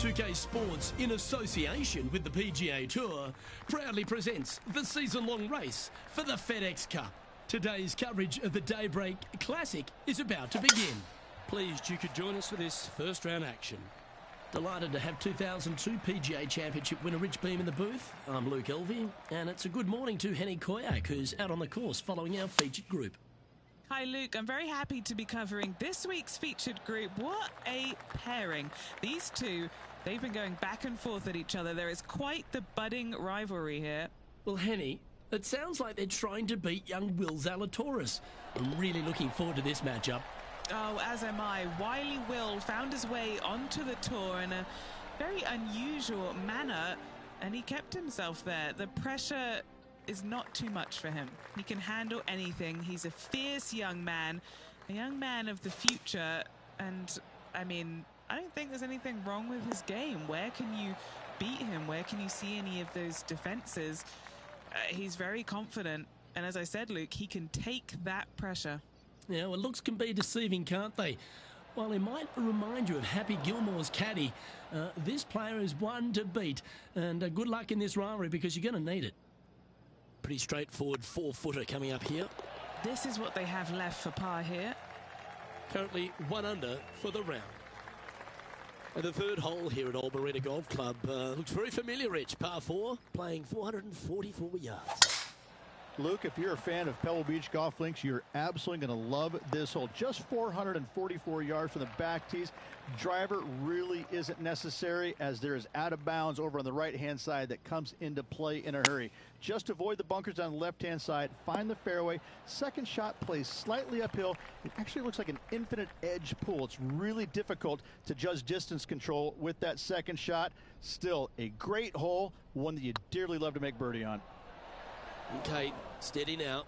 2K Sports, in association with the PGA Tour, proudly presents the season-long race for the FedEx Cup. Today's coverage of the Daybreak Classic is about to begin. Pleased you could join us for this first-round action. Delighted to have 2002 PGA Championship winner Rich Beem in the booth. I'm Luke Elvey, and it's a good morning to Henny Koyak, who's out on the course following our featured group. Hi Luke, I'm very happy to be covering this week's featured group. What a pairing. These two, they've been going back and forth at each other. There is quite the budding rivalry here. Well, Henny, it sounds like they're trying to beat young Will Zalatoris. I'm really looking forward to this matchup. Oh, as am I. Wily Will found his way onto the tour in a very unusual manner, and he kept himself there. The pressure is not too much for him. He can handle anything. He's a fierce young man, a young man of the future, and I mean, I don't think there's anything wrong with his game. Where can you beat him? Where can you see any of those defenses? He's very confident, and as I said, Luke, he can take that pressure. Yeah, well, looks can be deceiving, can't they? While he might remind you of Happy Gilmore's caddy, this player is one to beat, and good luck in this rivalry because you're going to need it. Pretty straightforward four-footer coming up here. This is what they have left for par here. Currently 1 under for the round. And the third hole here at Old Marina Golf Club looks very familiar, Rich. Par 4, playing 444 yards. Luke, if you're a fan of Pebble Beach Golf Links, you're absolutely going to love this hole. Just 444 yards from the back tees. Driver really isn't necessary, as there is out of bounds over on the right-hand side that comes into play in a hurry. Just avoid the bunkers on the left-hand side. Find the fairway. Second shot plays slightly uphill. It actually looks like an infinite edge pool. It's really difficult to judge distance control with that second shot. Still a great hole, one that you'd dearly love to make birdie on. Okay, steady now.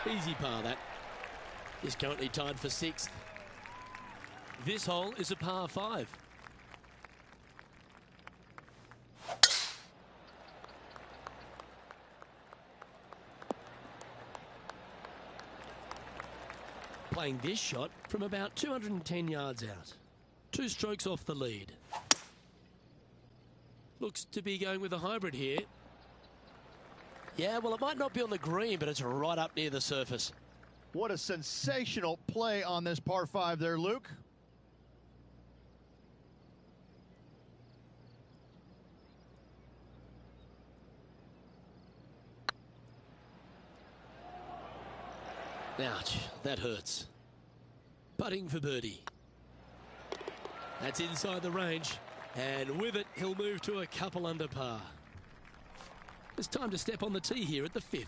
Easy par, that. Is currently tied for 6th. This hole is a par 5. Playing this shot from about 210 yards out. 2 strokes off the lead. Looks to be going with a hybrid here. Yeah, well, it might not be on the green, but it's right up near the surface. What a sensational play on this par 5 there, Luke. Ouch, that hurts. Putting for birdie. That's inside the range, and with it, he'll move to a couple under par. It's time to step on the tee here at the 5th.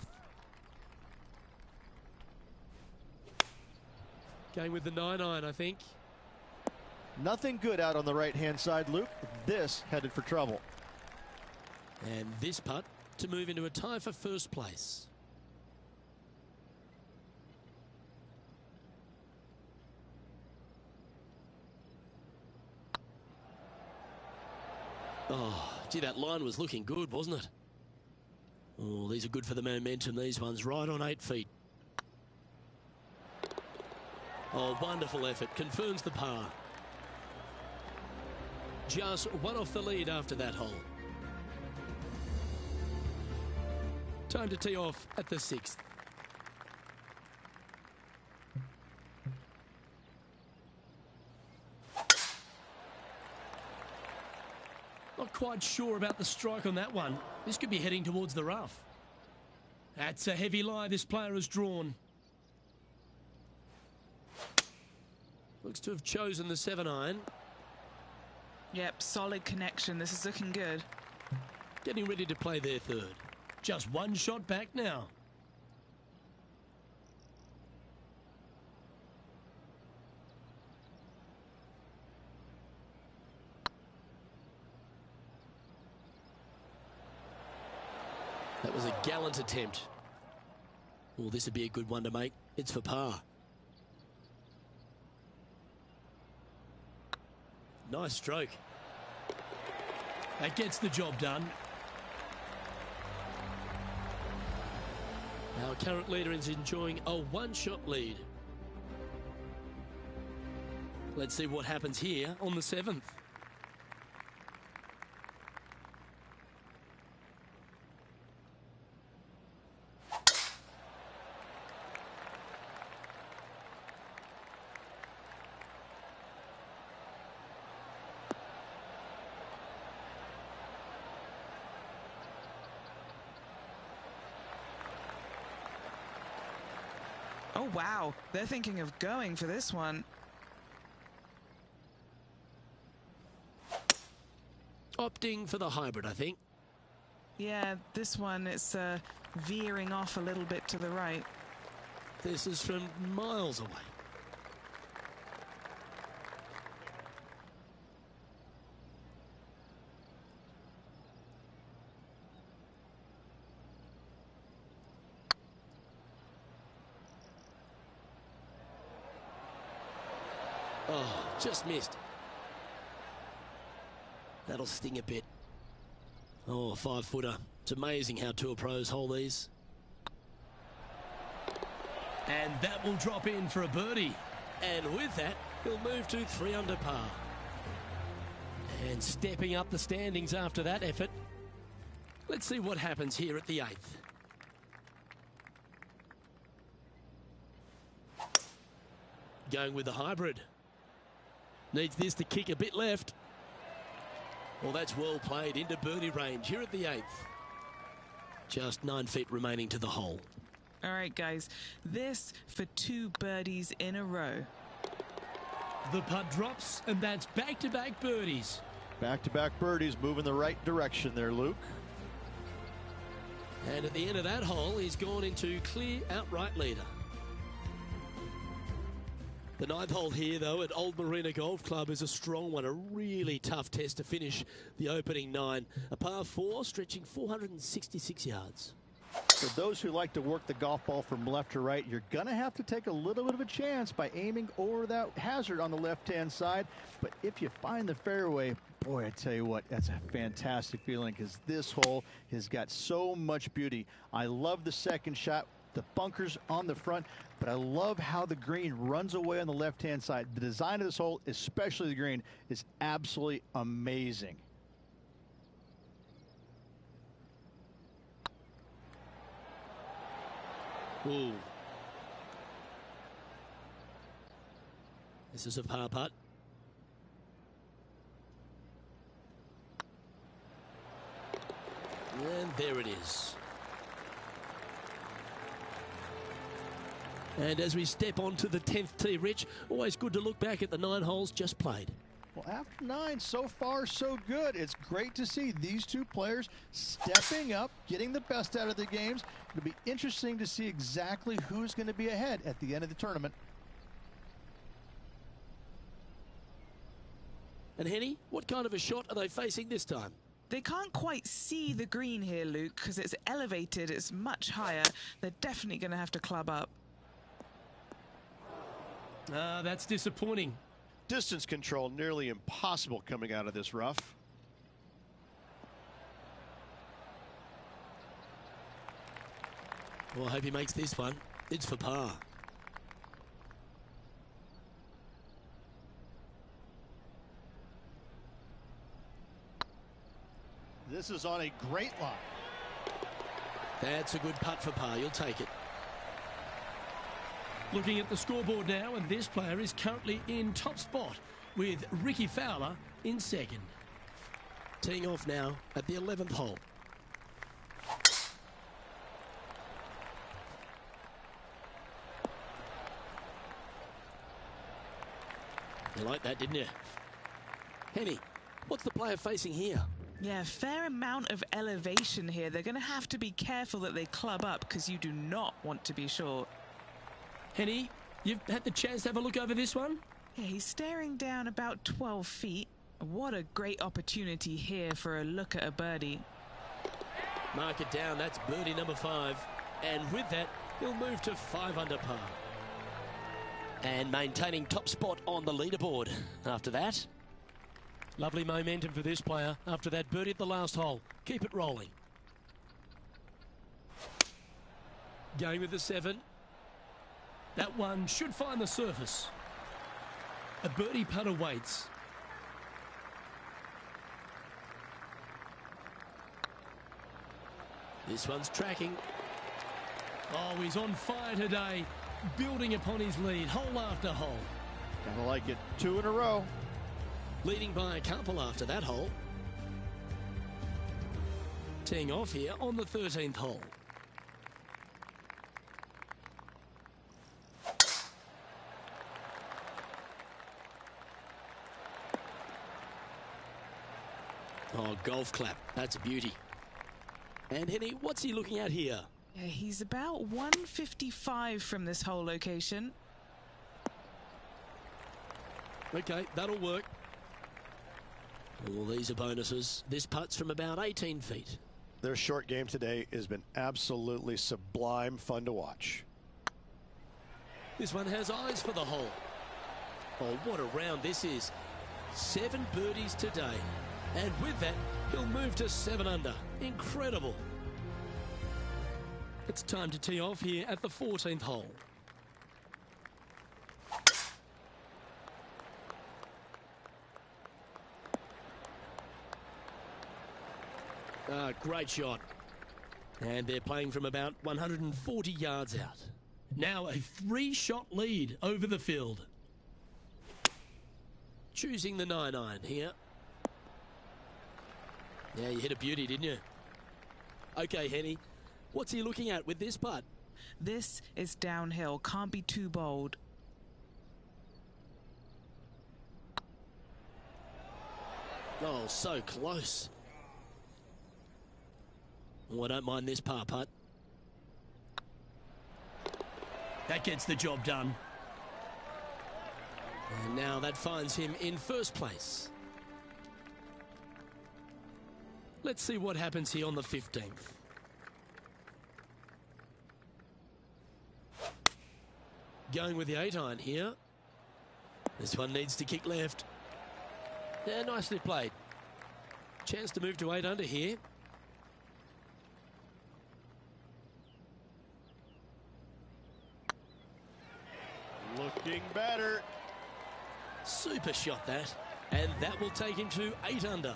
Going with the 9-iron, I think. Nothing good out on the right-hand side, Luke. This headed for trouble. And this putt to move into a tie for first place. Oh, gee, that line was looking good, wasn't it? Oh, these are good for the momentum, these ones, right on 8 feet. Oh, wonderful effort. Confirms the par. Just 1 off the lead after that hole. Time to tee off at the 6th. Not quite sure about the strike on that one. This could be heading towards the rough. That's a heavy lie this player has drawn. Looks to have chosen the 7-iron. Yep, solid connection. This is looking good. Getting ready to play their 3rd. Just 1 shot back now. That was a gallant attempt. Well, this would be a good one to make. It's for par. Nice stroke. That gets the job done. Our current leader is enjoying a 1-shot lead. Let's see what happens here on the 7th. Oh, wow. They're thinking of going for this one. Opting for the hybrid, I think. Yeah, this one, it's veering off a little bit to the right. This is from miles away. Oh, just missed. That'll sting a bit. Oh, a 5-footer. It's amazing how tour pros hold these. And that will drop in for a birdie. And with that, he'll move to 3 under par. And stepping up the standings after that effort. Let's see what happens here at the 8th. Going with the hybrid. Needs this to kick a bit left. Well, that's well played into birdie range here at the 8th. Just 9 feet remaining to the hole. All right, guys. This for 2 birdies in a row. The putt drops, and that's back-to-back birdies. Back-to-back birdies, moving the right direction there, Luke. And at the end of that hole, he's gone into clear outright leader. The 9th hole here, though, at Old Marina Golf Club is a strong one, a really tough test to finish the opening 9. A par 4 stretching 466 yards. For those who like to work the golf ball from left to right, you're going to have to take a little bit of a chance by aiming over that hazard on the left-hand side. But if you find the fairway, boy, I tell you what, that's a fantastic feeling because this hole has got so much beauty. I love the second shot, the bunkers on the front, but I love how the green runs away on the left-hand side. The design of this hole, especially the green, is absolutely amazing. Ooh. This is a par putt. And there it is. And as we step onto the 10th tee, Rich, always good to look back at the 9 holes just played. Well, after 9, so far so good. It's great to see these 2 players stepping up, getting the best out of the games. It'll be interesting to see exactly who's going to be ahead at the end of the tournament. And Henny, what kind of a shot are they facing this time? They can't quite see the green here, Luke, because it's elevated. It's much higher. They're definitely going to have to club up. That's disappointing. Distance control nearly impossible coming out of this rough. Well, I hope he makes this one. It's for par. This is on a great line. That's a good putt for par. You'll take it. Looking at the scoreboard now, and this player is currently in top spot with Ricky Fowler in 2nd. Teeing off now at the 11th hole. You like that, didn't you? Henny, what's the player facing here? Yeah, fair amount of elevation here. They're going to have to be careful that they club up because you do not want to be short. Henny, you've had the chance to have a look over this one? Yeah, he's staring down about 12 feet. What a great opportunity here for a look at a birdie. Mark it down. That's birdie number 5. And with that, he'll move to 5 under par. And maintaining top spot on the leaderboard after that. Lovely momentum for this player after that birdie at the last hole. Keep it rolling. Going with the 7. That one should find the surface. A birdie putt awaits. This one's tracking. Oh, he's on fire today, building upon his lead, hole after hole. Gotta like it. 2 in a row. Leading by a couple after that hole. Teeing off here on the 13th hole. Oh, golf clap. That's a beauty. And Henny, what's he looking at here? Yeah, he's about 155 from this hole location. Okay, that'll work. All these are bonuses. This putt's from about 18 feet. Their short game today has been absolutely sublime fun to watch. This one has eyes for the hole. Oh, what a round this is. 7 birdies today. And with that, he'll move to 7 under. Incredible. It's time to tee off here at the 14th hole. Great shot. And they're playing from about 140 yards out. Now a 3-shot lead over the field. Choosing the 9-iron here. Yeah, you hit a beauty, didn't you? Okay, Henny, what's he looking at with this putt? This is downhill. Can't be too bold. Oh, so close. Oh, I don't mind this par putt. That gets the job done. And now that finds him in first place. Let's see what happens here on the 15th. Going with the 8-iron here. This one needs to kick left. Yeah, nicely played. Chance to move to 8 under here. Looking better. Super shot that. And that will take him to 8 under.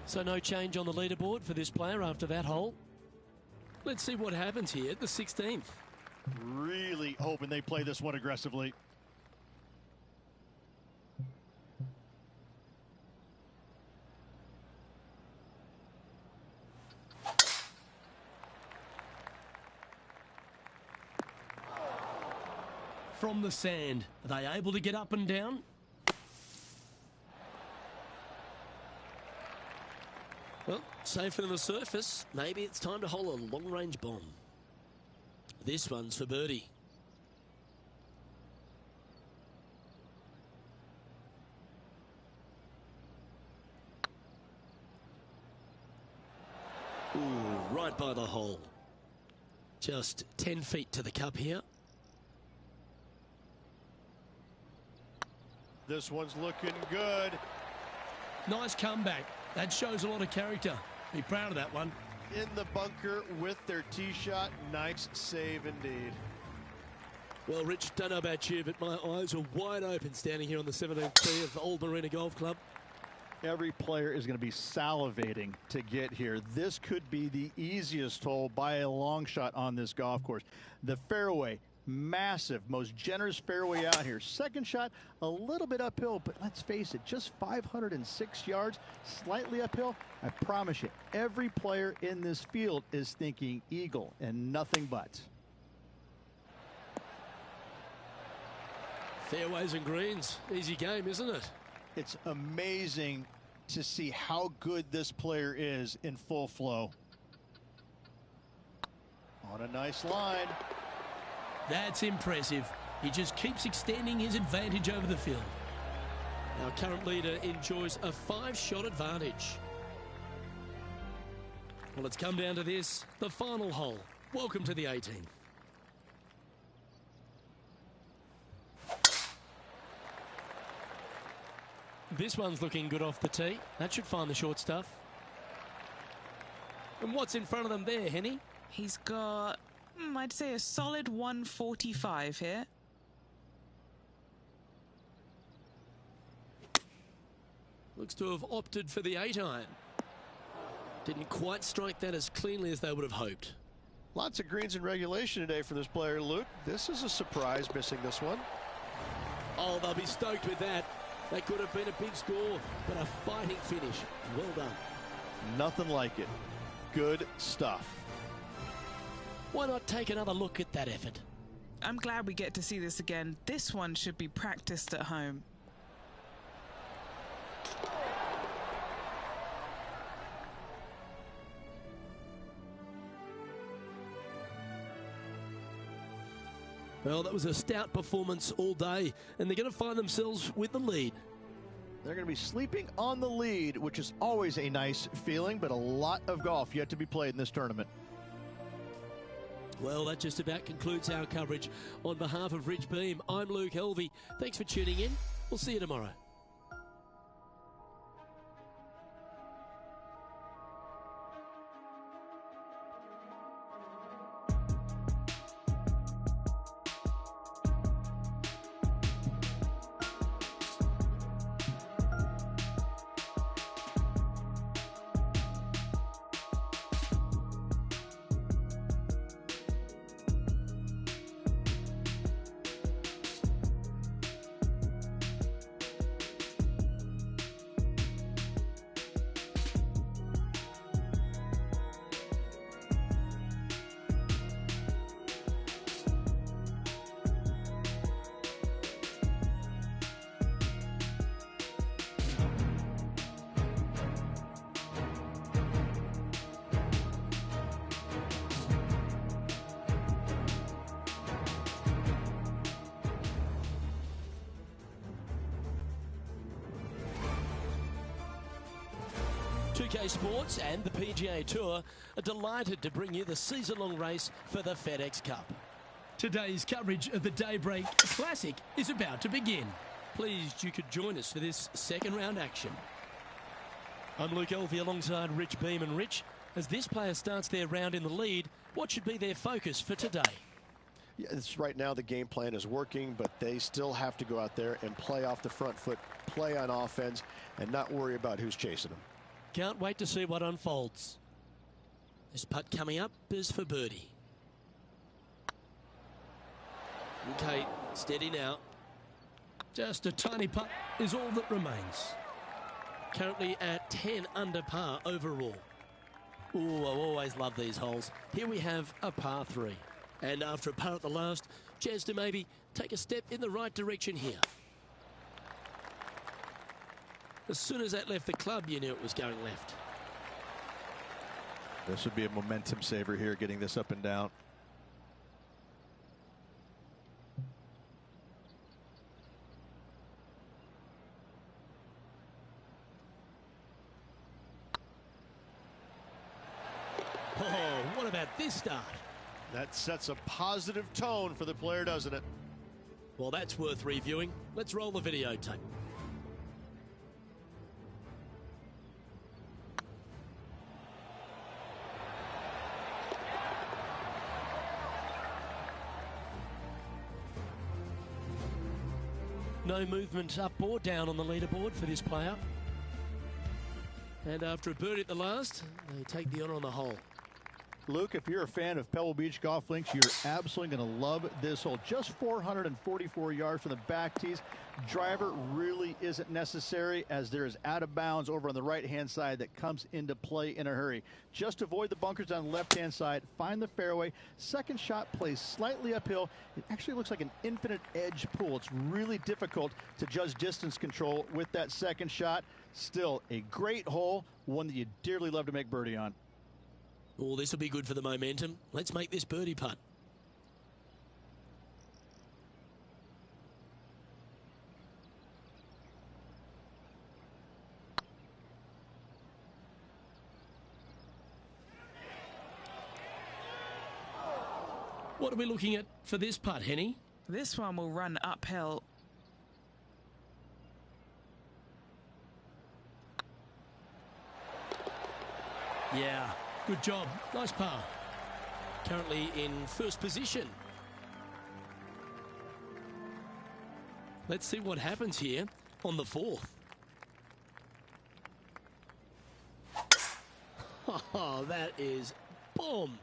So no change on the leaderboard for this player after that hole. Let's see what happens here at the 16th. Really hoping they play this one aggressively. From the sand, are they able to get up and down? Well, safer than the surface. Maybe it's time to hole a long-range bomb. This one's for birdie. Ooh, right by the hole. Just 10 feet to the cup here. This one's looking good. Nice comeback. That shows a lot of character. Be proud of that one. In the bunker with their tee shot. Nice save indeed. Well, Rich, don't know about you, but my eyes are wide open standing here on the 17th tee of the Old Marina Golf Club. Every player is going to be salivating to get here. This could be the easiest hole by a long shot on this golf course. The fairway, massive, most generous fairway out here. Second shot, a little bit uphill, but let's face it, just 506 yards, slightly uphill. I promise you, every player in this field is thinking eagle and nothing but. Fairways and greens. Easy game, isn't it? It's amazing to see how good this player is in full flow. On a nice line. That's impressive. He just keeps extending his advantage over the field. Our current leader enjoys a 5-shot advantage. Well, it's come down to this, the final hole. Welcome to the 18th. This one's looking good off the tee. That should find the short stuff. And what's in front of them there, Henny? He's got, I'd say a solid 145 here. Looks to have opted for the 8-iron. Didn't quite strike that as cleanly as they would have hoped. Lots of greens in regulation today for this player, Luke. This is a surprise, missing this one. Oh, they'll be stoked with that. That could have been a big score, but a fighting finish. Well done. Nothing like it. Good stuff. Why not take another look at that effort? I'm glad we get to see this again. This one should be practiced at home. Well, that was a stout performance all day, and they're going to find themselves with the lead. They're going to be sleeping on the lead, which is always a nice feeling, but a lot of golf yet to be played in this tournament. Well, that just about concludes our coverage. On behalf of Rich Beam, I'm Luke Helvey. Thanks for tuning in. We'll see you tomorrow. Sports and the PGA Tour are delighted to bring you the season-long race for the FedEx Cup. Today's coverage of the Daybreak Classic is about to begin. Pleased you could join us for this second round action. I'm Luke Elvey alongside Rich Beam. And Rich, as this player starts their round in the lead, what should be their focus for today? Yeah, right now the game plan is working, but they still have to go out there and play off the front foot, play on offense, and not worry about who's chasing them. Can't wait to see what unfolds. This putt coming up is for birdie. Okay, steady now. Just a tiny putt is all that remains. Currently at 10 under par overall. Ooh, I always love these holes. Here we have a par 3. And after a par at the last, chance to maybe take a step in the right direction here. As soon as that left the club, you knew it was going left. This would be a momentum saver here, getting this up and down. Oh, what about this start? That sets a positive tone for the player, doesn't it? Well, that's worth reviewing. Let's roll the videotape. No movement up or down on the leaderboard for this player. And after a birdie at the last, they take the honour on the hole. Luke, if you're a fan of Pebble Beach Golf Links, you're absolutely going to love this hole. Just 444 yards from the back tees. Driver really isn't necessary, as there is out of bounds over on the right-hand side that comes into play in a hurry. Just avoid the bunkers on the left-hand side. Find the fairway. Second shot plays slightly uphill. It actually looks like an infinite edge pool. It's really difficult to judge distance control with that second shot. Still a great hole, one that you dearly love to make birdie on. Oh, this will be good for the momentum. Let's make this birdie putt. What are we looking at for this putt, Henny? This one will run uphill. Yeah, good job. Nice par. Currently in first position. Let's see what happens here on the fourth. Oh, that is bombed.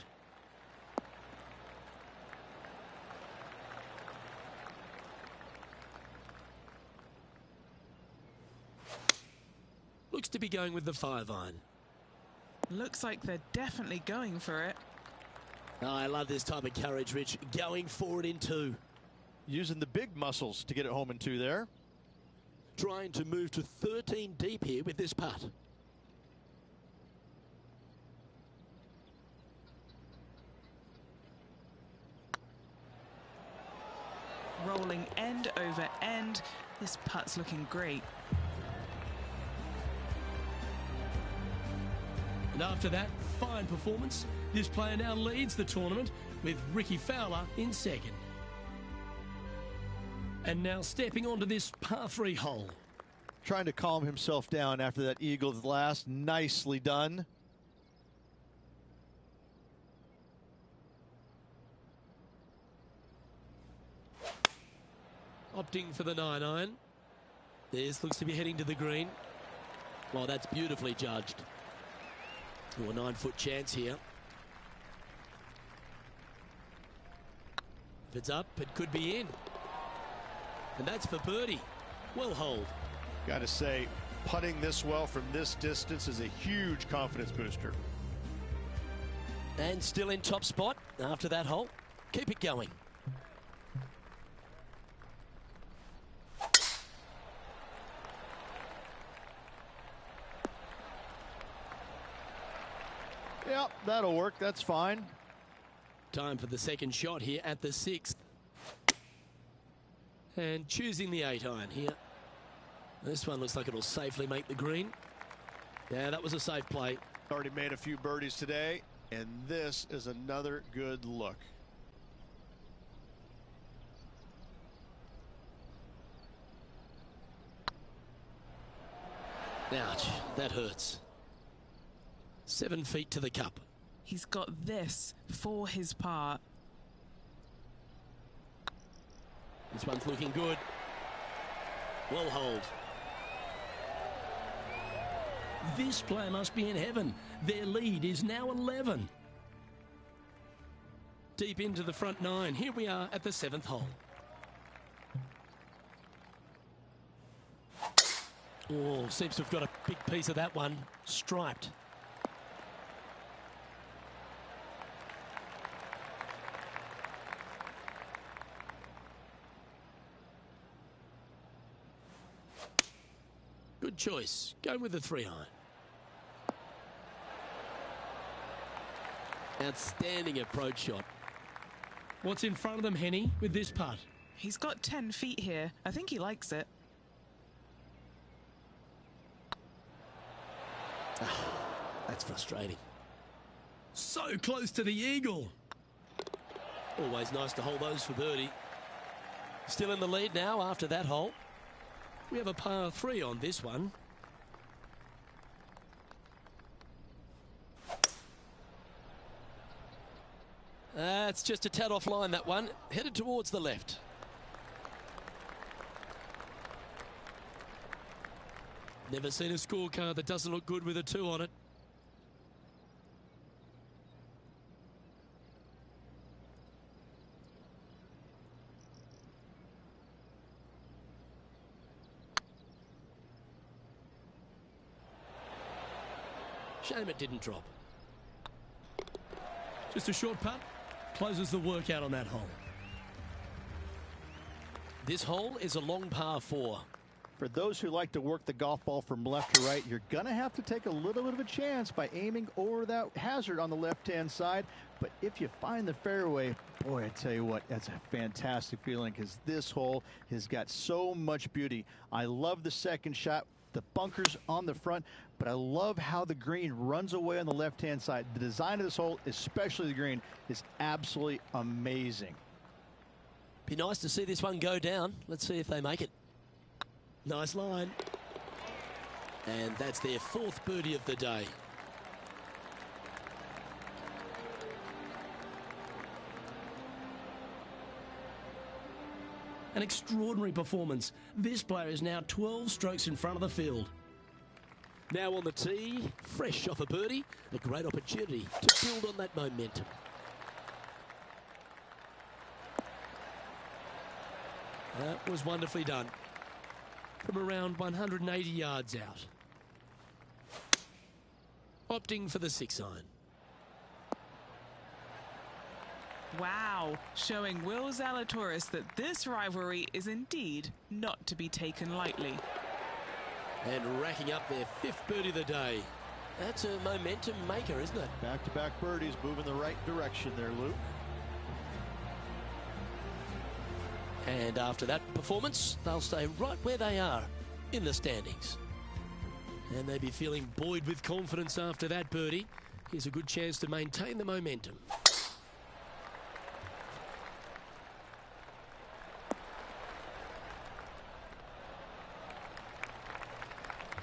Looks to be going with the 5-iron. Looks like they're definitely going for it. Oh, I love this type of courage, Rich. Going for it in 2. Using the big muscles to get it home in 2 there. Trying to move to 13 deep here with this putt. Rolling end over end. This putt's looking great. And after that fine performance, this player now leads the tournament with Ricky Fowler in second. And now stepping onto this par 3 hole. Trying to calm himself down after that eagle at the last. Nicely done. Opting for the 9-iron. This looks to be heading to the green. Well, that's beautifully judged. Oh, a 9-foot chance here. If it's up, it could be in. And that's for birdie. Well holed. Got to say, putting this well from this distance is a huge confidence booster. And still in top spot after that hole. Keep it going. Yep, that'll work. That's fine. Time for the second shot here at the 6th. And choosing the 8-iron here. This one looks like it'll safely make the green. Yeah, that was a safe play. Already made a few birdies today, and this is another good look. Ouch, that hurts. 7 feet to the cup. He's got this for his part. This one's looking good. Well holed. This player must be in heaven. Their lead is now 11. Deep into the front 9. Here we are at the 7th hole. Oh, seems to have got a big piece of that one. Striped. Good choice. Going with the 3-iron. Outstanding approach shot. What's in front of them, Henny, with this putt? He's got 10 feet here. I think he likes it. That's frustrating. So close to the eagle. Always nice to hold those for birdie. Still in the lead now after that hole. We have a par 3 on this one. It's just a tad offline, that one. Headed towards the left. Never seen a scorecard that doesn't look good with a 2 on it. Shame it didn't drop. Just a short putt. Closes the workout on that hole. This hole is a long par 4. For those who like to work the golf ball from left to right, you're going to have to take a little bit of a chance by aiming over that hazard on the left-hand side. But if you find the fairway, boy, I tell you what, that's a fantastic feeling because this hole has got so much beauty. I love the second shot, the bunkers on the front, but I love how the green runs away on the left-hand side. The design of this hole, especially the green, is absolutely amazing. Be nice to see this one go down. Let's see if they make it. Nice line. And that's their 4th birdie of the day. An extraordinary performance. This player is now 12 strokes in front of the field. Now on the tee, fresh off a birdie, a great opportunity to build on that momentum. That was wonderfully done. From around 180 yards out. Opting for the 6-iron. Wow, showing Will Zalatoris that this rivalry is indeed not to be taken lightly. And racking up their 5th birdie of the day. That's a momentum maker, isn't it? Back-to-back birdies, moving the right direction there, Luke. And after that performance, they'll stay right where they are in the standings. And they'll be feeling buoyed with confidence after that birdie. Here's a good chance to maintain the momentum.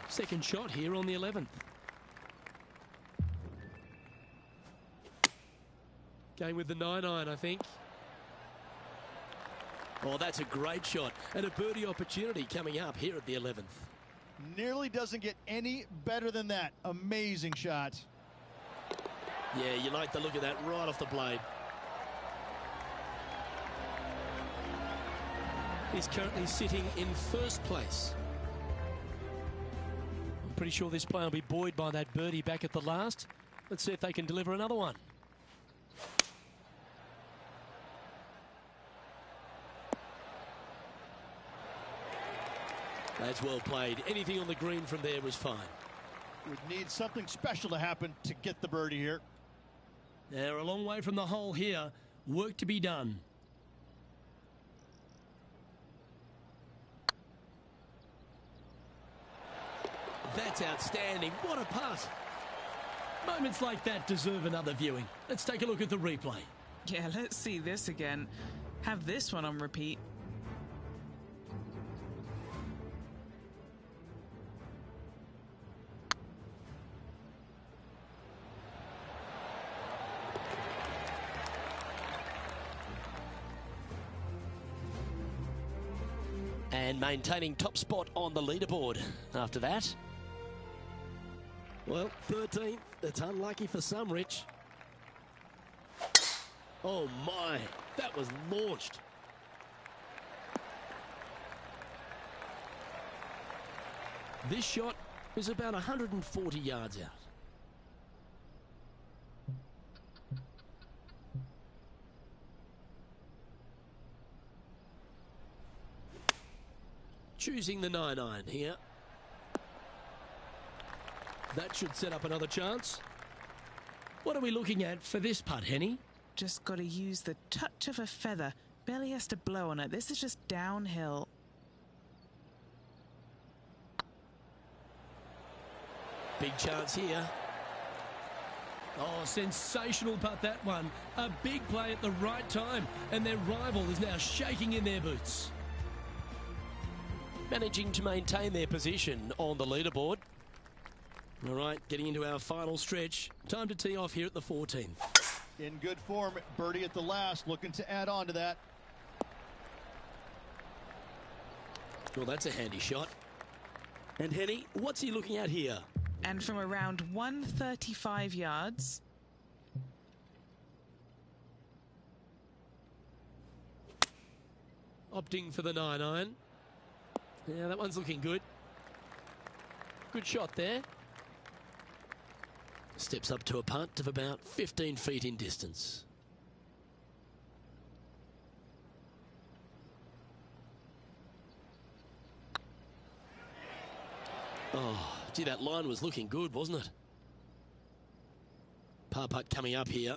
Second shot here on the 11th. Going with the 9-iron, I think. Oh, that's a great shot. And a birdie opportunity coming up here at the 11th. Nearly doesn't get any better than that. Amazing shot. Yeah, you like the look of that right off the blade. He's currently sitting in 1st place. I'm pretty sure this player will be buoyed by that birdie back at the last. Let's see if they can deliver another one. That's well played. Anything on the green from there was fine. Would need something special to happen to get the birdie here. They're a long way from the hole here. Work to be done. That's outstanding. What a putt. Moments like that deserve another viewing. Let's take a look at the replay. Yeah, let's see this again. Have this one on repeat. And maintaining top spot on the leaderboard after that. Well, 13th. It's unlucky for some, Rich. Oh my, that was launched. This shot is about 140 yards out. Choosing the 9-iron here. That should set up another chance. What are we looking at for this putt, Henny? Just got to use the touch of a feather. Barely has to blow on it. This is just downhill. Big chance here. Oh, sensational putt, that one. A big play at the right time, and their rival is now shaking in their boots. Managing to maintain their position on the leaderboard. All right, getting into our final stretch. Time to tee off here at the 14th. In good form, birdie at the last, looking to add on to that. Well, that's a handy shot. And Henny, what's he looking at here? And from around 135 yards. Opting for the 9-iron. Yeah, that one's looking good. Good shot there. Steps up to a putt of about 15 feet in distance. Oh, gee, that line was looking good, wasn't it? Par putt coming up here.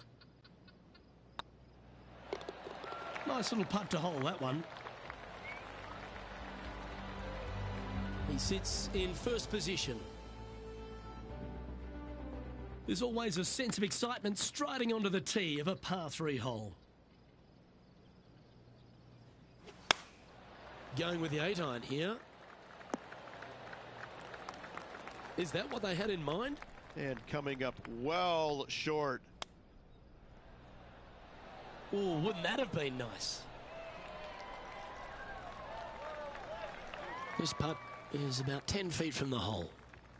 Nice little putt to hole, that one. He sits in 1st position. There's always a sense of excitement striding onto the tee of a par 3 hole. Going with the 8-iron here. Is that what they had in mind? And coming up well short. Oh, wouldn't that have been nice? This putt is about 10 feet from the hole.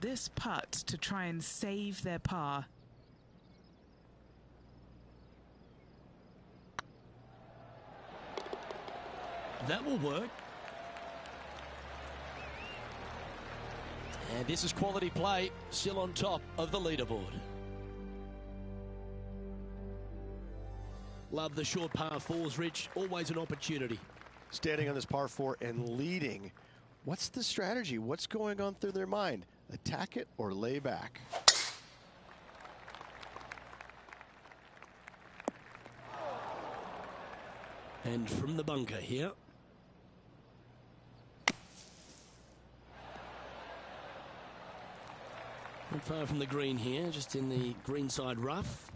this putt to try and save their par. That will work. And this is quality play, still on top of the leaderboard. Love the short par fours, Rich. Always an opportunity. Standing on this par 4 and leading. What's the strategy? What's going on through their mind? Attack it or lay back? And from the bunker here. Not far from the green here, just in the greenside rough.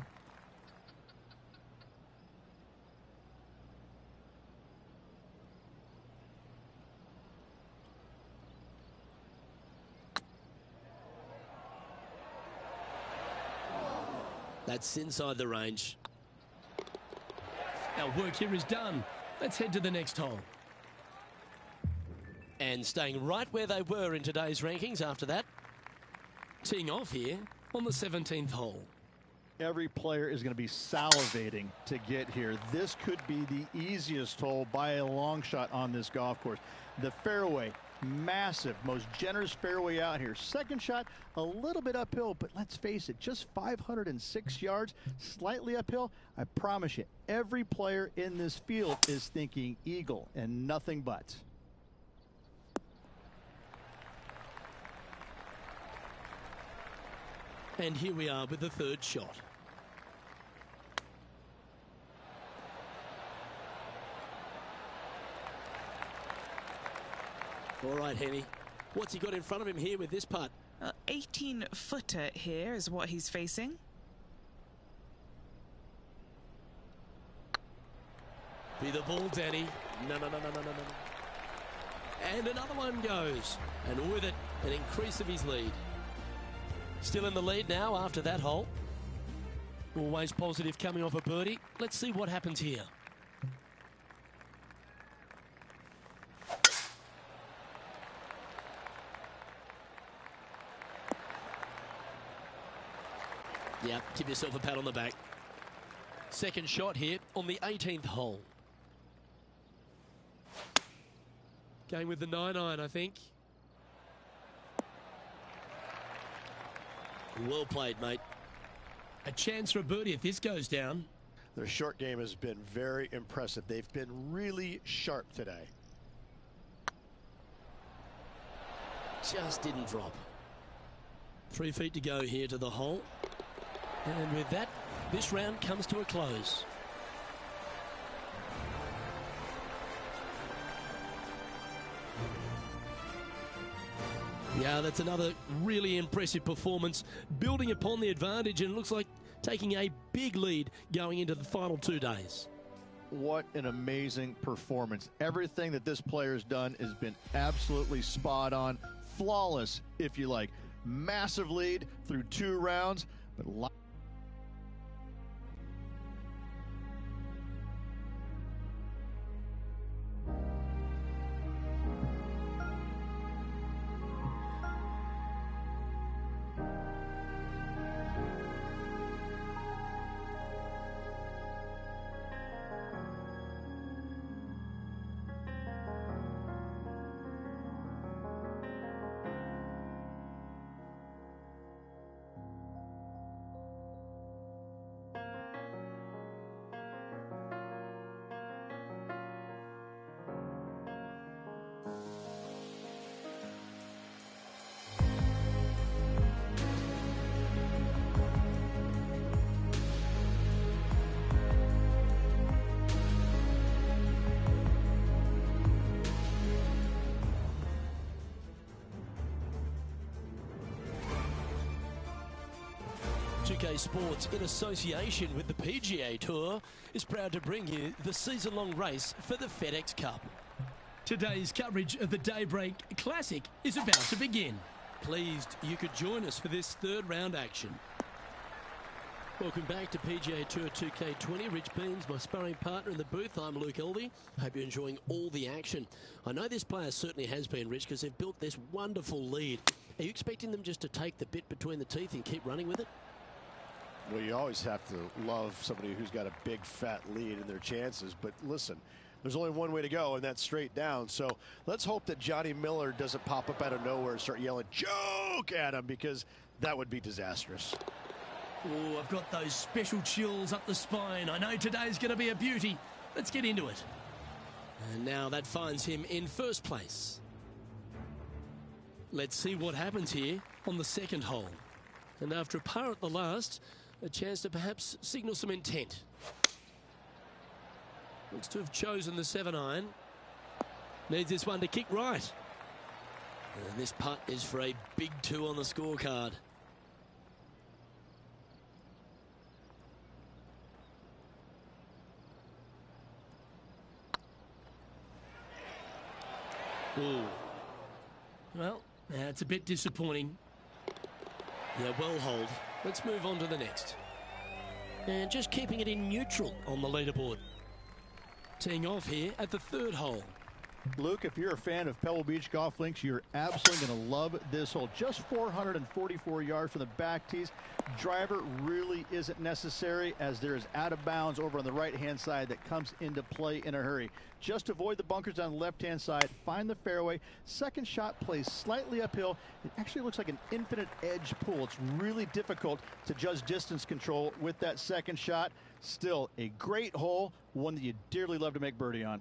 That's inside the range. Our work here is done. Let's head to the next hole. And staying right where they were in today's rankings after that. Teeing off here on the 17th hole. Every player is going to be salivating to get here. This could be the easiest hole by a long shot on this golf course. The fairway, massive, most generous fairway out here. Second shot, a little bit uphill, but let's face it, just 506 yards, slightly uphill. I promise you, every player in this field is thinking eagle and nothing but. And here we are with the third shot. All right, Henny. What's he got in front of him here with this putt? 18-footer here is what he's facing. Be the ball, Danny. No. And another one goes. And with it, an increase of his lead. Still in the lead now after that hole. Always positive coming off a birdie. Let's see what happens here. Yeah, give yourself a pat on the back. Second shot here on the 18th hole. Going with the 9-iron, I think. Well played, mate. A chance for a birdie if this goes down. Their short game has been very impressive. They've been really sharp today. Just didn't drop. 3 feet to go here to the hole. And with that, this round comes to a close. Yeah, that's another really impressive performance, building upon the advantage, and it looks like taking a big lead going into the final 2 days. What an amazing performance. Everything that this player has done has been absolutely spot on, flawless, if you like. Massive lead through 2 rounds, but UK Sports, in association with the PGA Tour, is proud to bring you the season-long race for the FedEx Cup. Today's coverage of the Daybreak Classic is about to begin. Pleased you could join us for this 3rd round action. Welcome back to PGA Tour 2K20. Rich Beans, my sparring partner in the booth. I'm Luke Elvey. Hope you're enjoying all the action. I know this player certainly has been, Rich, because they've built this wonderful lead. Are you expecting them just to take the bit between the teeth and keep running with it? Well, you always have to love somebody who's got a big fat lead in their chances. But listen, there's only one way to go, and that's straight down. So let's hope that Johnny Miller doesn't pop up out of nowhere and start yelling "joke" at him, because that would be disastrous. Oh, I've got those special chills up the spine. I know today's going to be a beauty. Let's get into it. And now that finds him in first place. Let's see what happens here on the second hole. And after a par at the last, a chance to perhaps signal some intent. Looks to have chosen the 7-iron. Needs this one to kick right. And this putt is for a big 2 on the scorecard. Ooh. Well, that's a bit disappointing. Yeah, well hold. Let's move on to the next. And just keeping it in neutral on the leaderboard. Teeing off here at the third hole. Luke, if you're a fan of Pebble Beach Golf Links, you're absolutely going to love this hole. Just 444 yards from the back tees. Driver really isn't necessary, as there is out of bounds over on the right-hand side that comes into play in a hurry. Just avoid the bunkers on the left-hand side. Find the fairway. Second shot plays slightly uphill. It actually looks like an infinite edge pool. It's really difficult to judge distance control with that second shot. Still a great hole, one that you dearly love to make birdie on.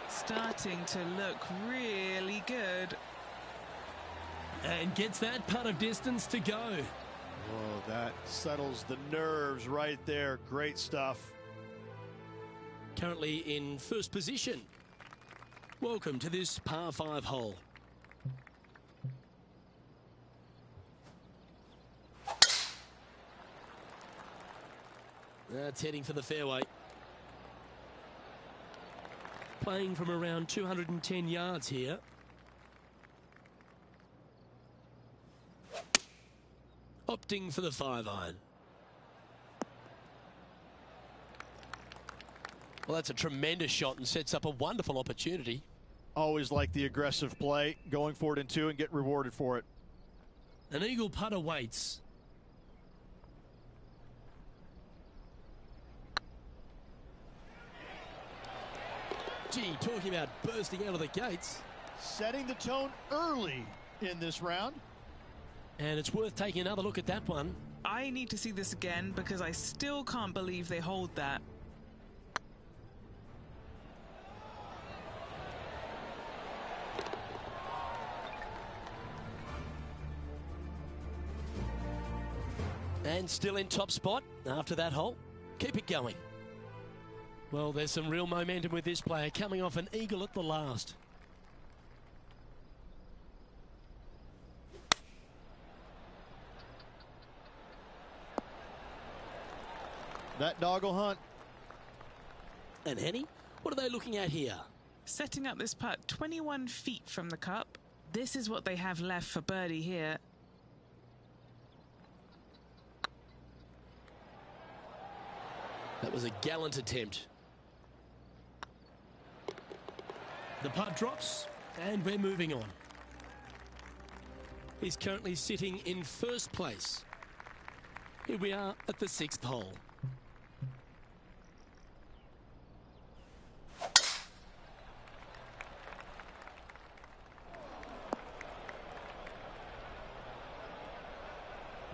Starting to look really good. And gets that putt of distance to go. Oh, that settles the nerves right there. Great stuff. Currently in first position. Welcome to this par 5 hole. That's heading for the fairway. Playing from around 210 yards here. Opting for the 5-iron. Well, that's a tremendous shot and sets up a wonderful opportunity. Always like the aggressive play, going for it in 2 and get rewarded for it. An eagle putt awaits. Gee, talking about bursting out of the gates. Setting the tone early in this round. And it's worth taking another look at that one. I need to see this again because I still can't believe they hold that. And still in top spot after that hole. Keep it going. Well, there's some real momentum with this player, coming off an eagle at the last. That dog will hunt. And Henny, what are they looking at here? Setting up this putt 21 feet from the cup. This is what they have left for birdie here. That was a gallant attempt. The putt drops, and we're moving on. He's currently sitting in first place. Here we are at the 6th hole.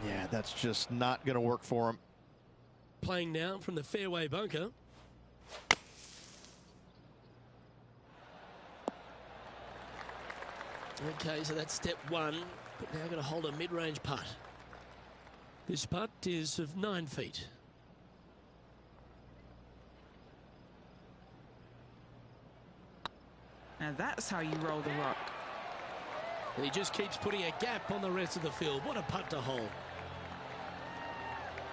Yeah, that's just not going to work for him. Playing now from the fairway bunker. Okay, so that's step 1, but now going to hold a mid-range putt. This putt is of 9 feet. Now that's how you roll the rock. And he just keeps putting a gap on the rest of the field. What a putt to hold.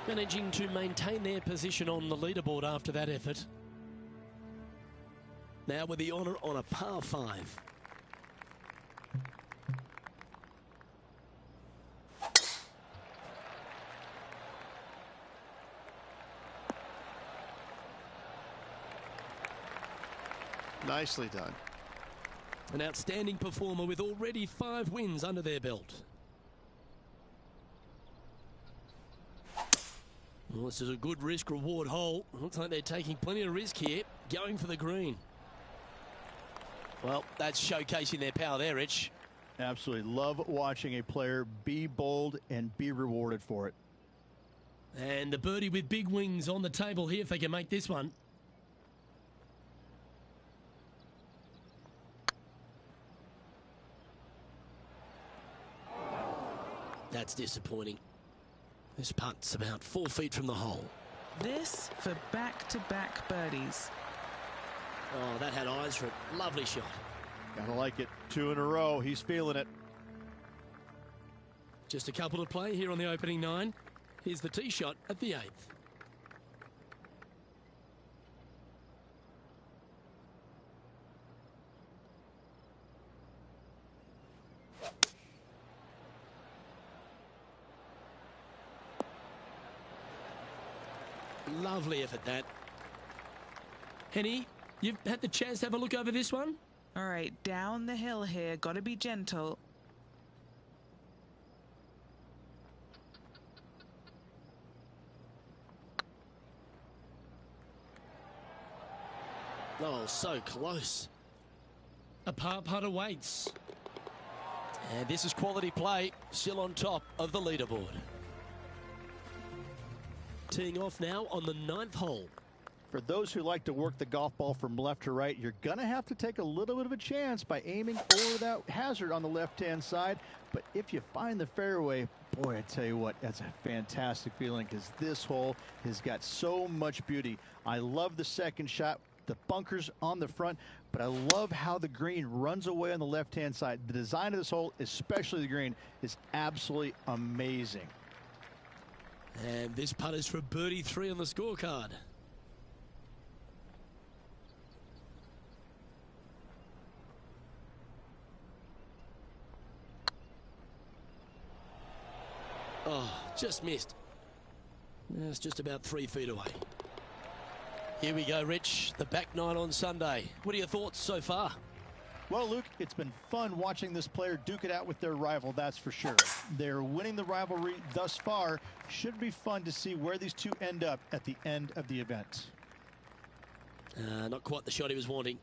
Managing to maintain their position on the leaderboard after that effort. Now with the honour on a par 5. Nicely done. An outstanding performer with already 5 wins under their belt. Well, this is a good risk-reward hole. Looks like they're taking plenty of risk here, going for the green. Well, that's showcasing their power there, Rich. Absolutely. Love watching a player be bold and be rewarded for it. And the birdie with big wings on the table here if they can make this one. That's disappointing. This putt's about 4 feet from the hole. This for back-to-back birdies. Oh, that had eyes for it. Lovely shot. Gotta like it. 2 in a row. He's feeling it. Just a couple to play here on the opening 9. Here's the tee shot at the 8th. Lovely effort, that. Henny, you've had the chance to have a look over this one? All right, down the hill here. Got to be gentle. Oh, so close. A par putt awaits. And this is quality play, still on top of the leaderboard. Teeing off now on the 9th hole. For those who like to work the golf ball from left to right, you're going to have to take a little bit of a chance by aiming for that hazard on the left-hand side. But if you find the fairway, boy, I tell you what, that's a fantastic feeling because this hole has got so much beauty. I love the second shot, the bunkers on the front, but I love how the green runs away on the left-hand side. The design of this hole, especially the green, is absolutely amazing. And this putt is for birdie 3 on the scorecard. Oh, just missed. That's just about 3 feet away. Here we go, Rich. The back 9 on Sunday. What are your thoughts so far? Well, Luke, it's been fun watching this player duke it out with their rival, that's for sure. They're winning the rivalry thus far. Should be fun to see where these two end up at the end of the event. Not quite the shot he was wanting.